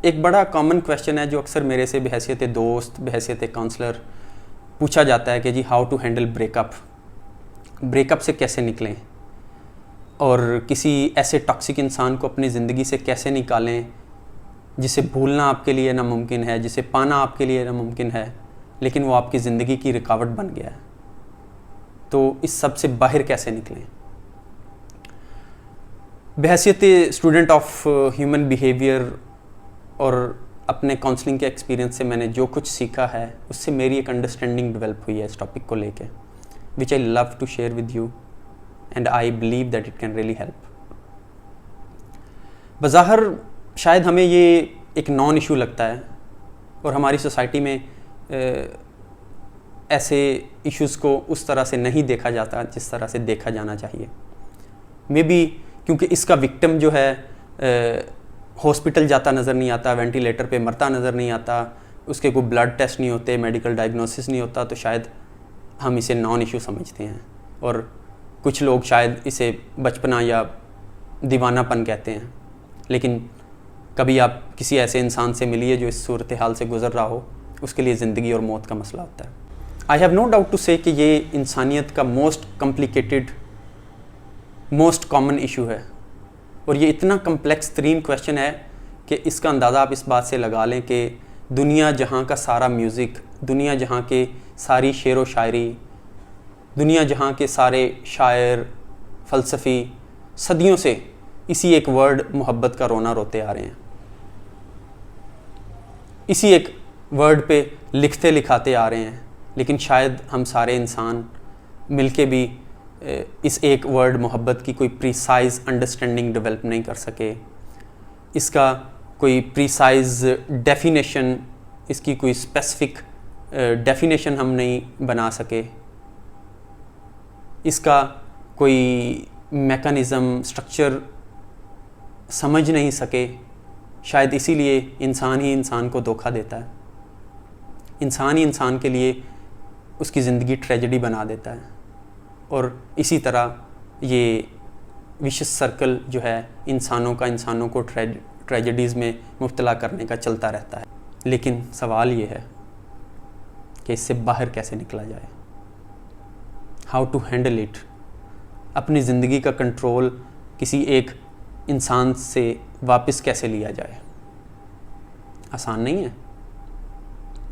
एक बड़ा common question है जो अक्सर मेरे से बहैसियत दोस्त, बहैसियत काउंसलर पूछा जाता है कि जी हाउ टू हैंडल ब्रेकअप से कैसे निकलें, और किसी ऐसे टॉक्सिक इंसान को अपनी ज़िंदगी से कैसे निकालें जिसे भूलना आपके लिए नामुमकिन है, जिसे पाना आपके लिए नामुमकिन है, लेकिन वो आपकी ज़िंदगी की रुकावट बन गया है। तो इस सब से बाहर कैसे निकलें? बहैसियत स्टूडेंट ऑफ ह्यूमन बिहेवियर और अपने काउंसलिंग के एक्सपीरियंस से मैंने जो कुछ सीखा है उससे मेरी एक अंडरस्टैंडिंग डेवलप हुई है इस टॉपिक को लेके, which I love to share with you and I believe that it can really help. बज़ाहिर शायद हमें ये एक नॉन इशू लगता है और हमारी सोसाइटी में ऐसे इश्यूज़ को उस तरह से नहीं देखा जाता जिस तरह से देखा जाना चाहिए। मे बी क्योंकि इसका विक्टिम जो है हॉस्पिटल जाता नज़र नहीं आता, वेंटिलेटर पे मरता नज़र नहीं आता, उसके कोई ब्लड टेस्ट नहीं होते, मेडिकल डायग्नोसिस नहीं होता, तो शायद हम इसे नॉन इशू समझते हैं। और कुछ लोग शायद इसे बचपना या दीवानापन कहते हैं। लेकिन कभी आप किसी ऐसे इंसान से मिलिए जो इस सूरत हाल से गुज़र रहा हो, उसके लिए ज़िंदगी और मौत का मसला होता है। I have no doubt to say कि ये इंसानियत का most complicated, most common issue है, और ये इतना कम्प्लेक्स तरीन क्वेश्चन है कि इसका अंदाज़ा आप इस बात से लगा लें कि दुनिया जहाँ का सारा म्यूज़िक, दुनिया जहाँ के सारी शेर व शायरी, दुनिया जहाँ के सारे शायर, फ़लसफ़ी सदियों से इसी एक वर्ड मोहब्बत का रोना रोते आ रहे हैं, इसी एक वर्ड पे लिखते लिखाते आ रहे हैं। लेकिन शायद हम सारे इंसान मिलके भी इस एक वर्ड मोहब्बत की कोई प्रीसाइज अंडरस्टैंडिंग डेवलप नहीं कर सके, इसका कोई प्रीसाइज डेफिनेशन, इसकी कोई स्पेसिफिक डेफिनेशन हम नहीं बना सके, इसका कोई मैकेनिज़्म, स्ट्रक्चर समझ नहीं सके। शायद इसीलिए इंसान ही इंसान को धोखा देता है, इंसान ही इंसान के लिए उसकी ज़िंदगी ट्रेजेडी बना देता है, और इसी तरह ये विशिष्ट सर्कल जो है इंसानों का इंसानों को ट्रेजेडीज़ में मुब्तला करने का चलता रहता है। लेकिन सवाल ये है कि इससे बाहर कैसे निकला जाए, हाउ टू हैंडल इट। अपनी ज़िंदगी का कंट्रोल किसी एक इंसान से वापस कैसे लिया जाए। आसान नहीं है,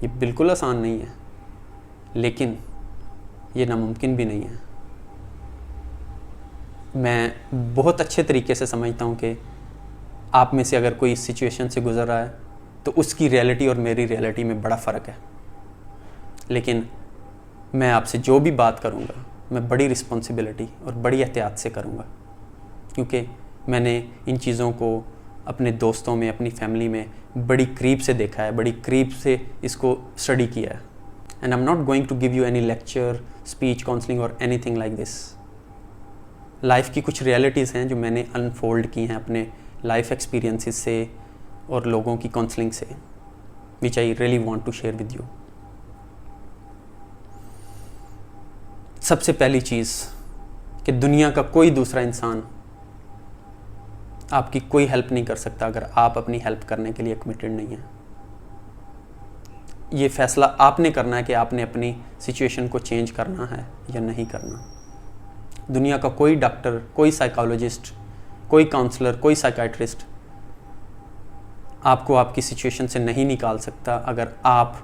ये बिल्कुल आसान नहीं है, लेकिन ये नामुमकिन भी नहीं है। मैं बहुत अच्छे तरीके से समझता हूँ कि आप में से अगर कोई इस सिचुएशन से गुज़र रहा है तो उसकी रियलिटी और मेरी रियलिटी में बड़ा फ़र्क है। लेकिन मैं आपसे जो भी बात करूँगा मैं बड़ी रिस्पॉन्सिबिलिटी और बड़ी एहतियात से करूँगा, क्योंकि मैंने इन चीज़ों को अपने दोस्तों में, अपनी फैमिली में बड़ी करीब से देखा है, बड़ी करीब से इसको स्टडी किया है। And I am not going to give you any lecture, speech, counselling और एनीथिंग लाइक दिस। लाइफ की कुछ रियलिटीज़ हैं जो मैंने अनफोल्ड की हैं अपने लाइफ एक्सपीरियंसेस से और लोगों की काउंसलिंग से, which I really want to share with you. सबसे पहली चीज़ कि दुनिया का कोई दूसरा इंसान आपकी कोई हेल्प नहीं कर सकता अगर आप अपनी हेल्प करने के लिए कमिटेड नहीं हैं। ये फैसला आपने करना है कि आपने अपनी सिचुएशन को चेंज करना है या नहीं करना। दुनिया का कोई डॉक्टर, कोई साइकोलॉजिस्ट, कोई काउंसलर, कोई साइकाइट्रिस्ट आपको आपकी सिचुएशन से नहीं निकाल सकता अगर आप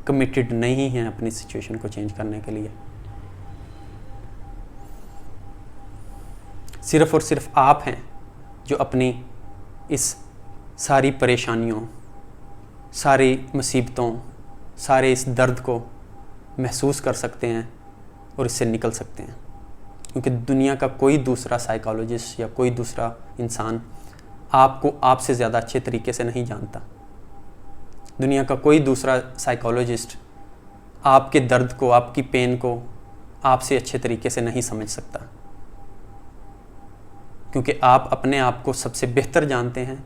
कमिटेड नहीं हैं अपनी सिचुएशन को चेंज करने के लिए। सिर्फ़ और सिर्फ आप हैं जो अपनी इस सारी परेशानियों, सारी मुसीबतों, सारे इस दर्द को महसूस कर सकते हैं और इससे निकल सकते हैं, क्योंकि दुनिया का कोई दूसरा साइकोलॉजिस्ट या कोई दूसरा इंसान आपको आपसे ज़्यादा अच्छे तरीके से नहीं जानता। दुनिया का कोई दूसरा साइकोलॉजिस्ट आपके दर्द को, आपकी पेन को आपसे अच्छे तरीके से नहीं समझ सकता, क्योंकि आप अपने आप को सबसे बेहतर जानते हैं,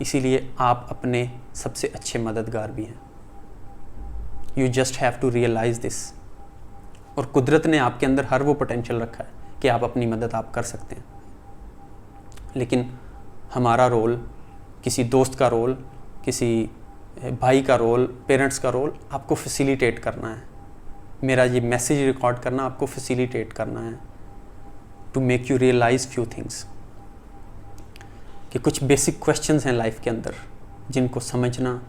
इसीलिए आप अपने सबसे अच्छे मददगार भी हैं। You just have to realise this. और कुदरत ने आपके अंदर हर वो पोटेंशियल रखा है कि आप अपनी मदद आप कर सकते हैं। लेकिन हमारा रोल, किसी दोस्त का रोल किसी भाई का रोल, पेरेंट्स का रोल आपको फैसिलिटेट करना है। मेरा ये मैसेज रिकॉर्ड करना आपको फैसिलिटेट करना है, to make you realise few things, कि कुछ बेसिक क्वेश्चंस हैं लाइफ के अंदर जिनको समझना,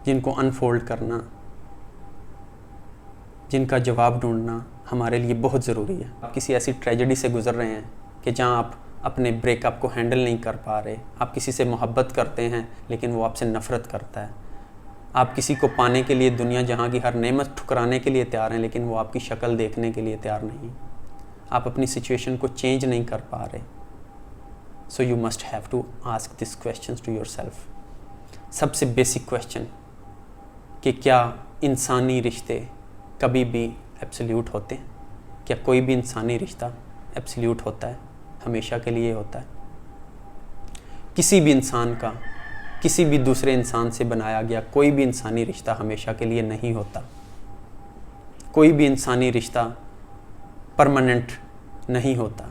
जिनको अनफोल्ड करना, जिनका जवाब ढूंढना हमारे लिए बहुत ज़रूरी है। आप किसी ऐसी ट्रेजेडी से गुजर रहे हैं कि जहां आप अपने ब्रेकअप को हैंडल नहीं कर पा रहे, आप किसी से मोहब्बत करते हैं लेकिन वो आपसे नफ़रत करता है, आप किसी को पाने के लिए दुनिया जहां की हर नेमत ठुकराने के लिए तैयार हैं लेकिन वो आपकी शक्ल देखने के लिए तैयार नहीं, आप अपनी सिचुएशन को चेंज नहीं कर पा रहे। So you must have to ask this questions to yourself. सबसे बेसिक क्वेश्चन कि क्या इंसानी रिश्ते कभी भी एब्सोल्यूट होते हैं? क्या कोई भी इंसानी रिश्ता एब्सोल्यूट होता है, हमेशा के लिए होता है? किसी भी इंसान का किसी भी दूसरे इंसान से बनाया गया कोई भी इंसानी रिश्ता हमेशा के लिए नहीं होता। कोई भी इंसानी रिश्ता परमानेंट नहीं होता।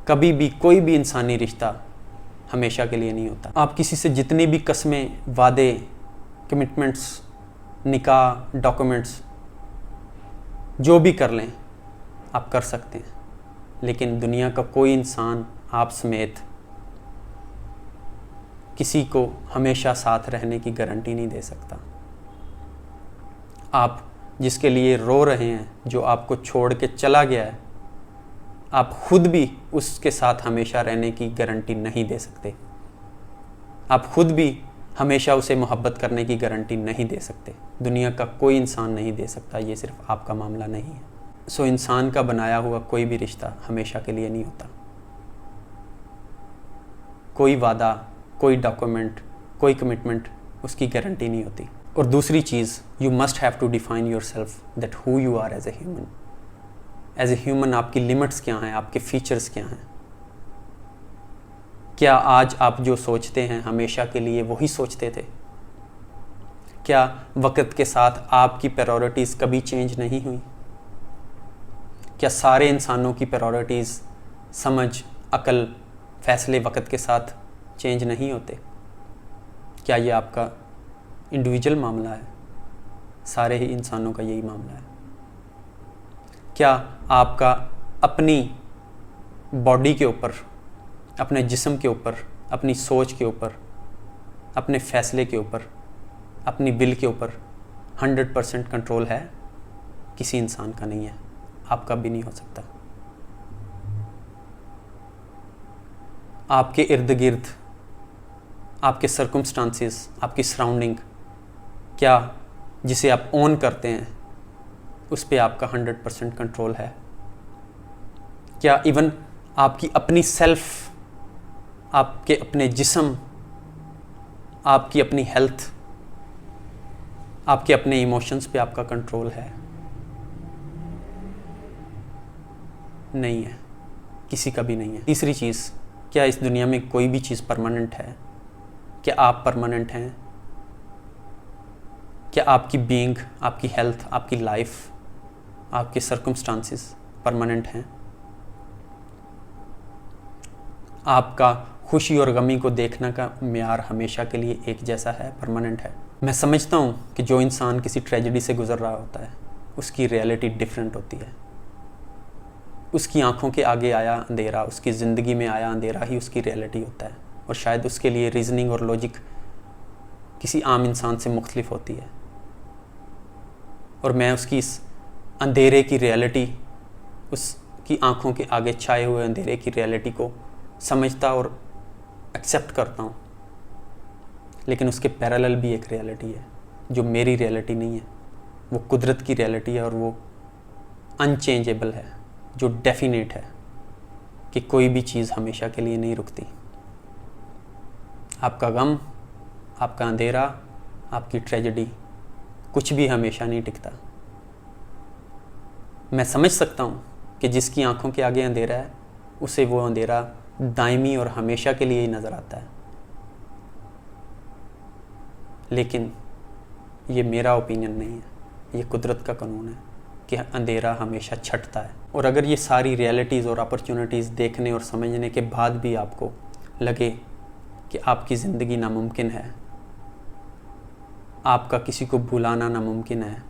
कभी भी कोई भी इंसानी रिश्ता हमेशा के लिए नहीं होता। आप किसी से जितनी भी कस्में, वादे, कमिटमेंट्स, निकाह, डॉक्यूमेंट्स जो भी कर लें, आप कर सकते हैं, लेकिन दुनिया का कोई इंसान आप समेत किसी को हमेशा साथ रहने की गारंटी नहीं दे सकता। आप जिसके लिए रो रहे हैं, जो आपको छोड़ के चला गया है, आप खुद भी उसके साथ हमेशा रहने की गारंटी नहीं दे सकते। आप खुद भी हमेशा उसे मोहब्बत करने की गारंटी नहीं दे सकते। दुनिया का कोई इंसान नहीं दे सकता, ये सिर्फ आपका मामला नहीं है। सो इंसान का बनाया हुआ कोई भी रिश्ता हमेशा के लिए नहीं होता। कोई वादा, कोई डॉक्यूमेंट, कोई कमिटमेंट उसकी गारंटी नहीं होती। और दूसरी चीज़, you must have to define yourself that who you are as a human. As a human आपकी लिमिट्स क्या हैं, आपके फीचर्स क्या हैं? क्या आज आप जो सोचते हैं हमेशा के लिए वही सोचते थे? क्या वक्त के साथ आपकी प्रायोरिटीज़ कभी चेंज नहीं हुई? क्या सारे इंसानों की प्रायोरिटीज़, समझ, अकल, फैसले वक्त के साथ चेंज नहीं होते? क्या ये आपका इंडिविजुअल मामला है? सारे ही इंसानों का यही मामला है। क्या आपका अपनी बॉडी के ऊपर, अपने जिस्म के ऊपर, अपनी सोच के ऊपर, अपने फैसले के ऊपर, अपनी विल के ऊपर 100% कंट्रोल है? किसी इंसान का नहीं है, आपका भी नहीं हो सकता। आपके इर्द गिर्द, आपके सर्कमस्टांसेस, आपकी सराउंडिंग, क्या जिसे आप ओन करते हैं उस पे आपका 100% कंट्रोल है? क्या इवन आपकी अपनी सेल्फ, आपके अपने जिस्म, आपकी अपनी हेल्थ, आपके अपने इमोशंस पे आपका कंट्रोल है? नहीं है, किसी का भी नहीं है। तीसरी चीज़, क्या इस दुनिया में कोई भी चीज़ परमानेंट है? क्या आप परमानेंट हैं? क्या आपकी बीइंग, आपकी हेल्थ, आपकी लाइफ, आपके सर्कमस्टांसेस परमानेंट हैं? आपका खुशी और गमी को देखने का म्यार हमेशा के लिए एक जैसा है, परमानेंट है? मैं समझता हूँ कि जो इंसान किसी ट्रेजेडी से गुजर रहा होता है उसकी रियलिटी डिफरेंट होती है। उसकी आंखों के आगे आया अंधेरा, उसकी ज़िंदगी में आया अंधेरा ही उसकी रियलिटी होता है, और शायद उसके लिए रीजनिंग और लॉजिक किसी आम इंसान से मुख्तलिफ होती है। और मैं उसकी इस अंधेरे की रियलिटी, उसकी आंखों के आगे छाए हुए अंधेरे की रियलिटी को समझता और एक्सेप्ट करता हूँ, लेकिन उसके पैरेलल भी एक रियलिटी है जो मेरी रियलिटी नहीं है। वो कुदरत की रियलिटी है और वो अनचेंजेबल है, जो डेफिनेट है कि कोई भी चीज़ हमेशा के लिए नहीं रुकती। आपका गम, आपका अंधेरा, आपकी ट्रेजेडी, कुछ भी हमेशा नहीं टिकता। मैं समझ सकता हूँ कि जिसकी आंखों के आगे अंधेरा है उसे वो अंधेरा दायमी और हमेशा के लिए ही नज़र आता है, लेकिन ये मेरा ओपिनियन नहीं है, ये कुदरत का कानून है कि अंधेरा हमेशा छटता है। और अगर ये सारी रियलिटीज़ और अपॉर्चुनिटीज़ देखने और समझने के बाद भी आपको लगे कि आपकी ज़िंदगी नामुमकिन है, आपका किसी को भुलाना नामुमकिन है,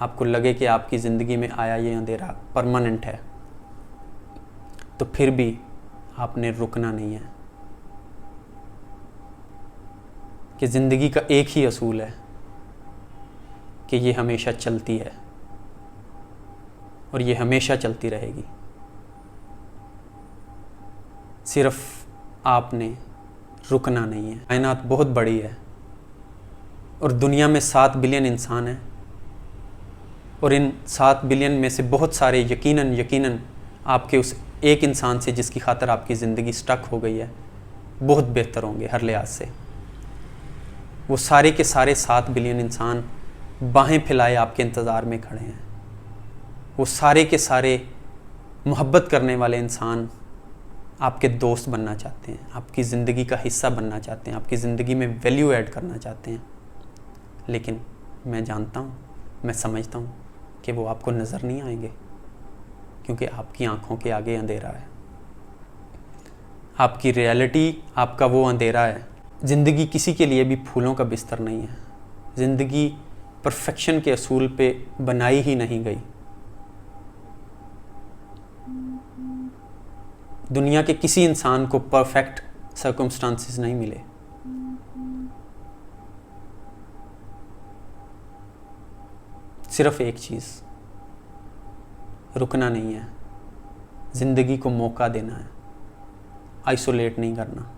आपको लगे कि आपकी ज़िंदगी में आया ये अंधेरा परमानेंट है, तो फिर भी आपने रुकना नहीं है। कि ज़िंदगी का एक ही असूल है कि ये हमेशा चलती है और ये हमेशा चलती रहेगी। सिर्फ आपने रुकना नहीं है। कायनात बहुत बड़ी है और दुनिया में 7 बिलियन इंसान हैं और इन 7 बिलियन में से बहुत सारे यकीनन आपके उस एक इंसान से जिसकी खातर आपकी ज़िंदगी स्टक हो गई है बहुत बेहतर होंगे हर लिहाज से। वो सारे के सारे 7 बिलियन इंसान बाहें फैलाए आपके इंतज़ार में खड़े हैं। वो सारे के सारे मोहब्बत करने वाले इंसान आपके दोस्त बनना चाहते हैं, आपकी ज़िंदगी का हिस्सा बनना चाहते हैं, आपकी ज़िंदगी में वैल्यू ऐड करना चाहते हैं। लेकिन मैं जानता हूँ, मैं समझता हूँ कि वो आपको नज़र नहीं आएंगे, क्योंकि आपकी आंखों के आगे अंधेरा है। आपकी रियलिटी, आपका वो अंधेरा है। ज़िंदगी किसी के लिए भी फूलों का बिस्तर नहीं है। ज़िंदगी परफेक्शन के असूल पे बनाई ही नहीं गई। दुनिया के किसी इंसान को परफेक्ट सर्कमस्टांसेस नहीं मिले। सिर्फ एक चीज़, रुकना नहीं है, ज़िंदगी को मौका देना है, आइसोलेट नहीं करना।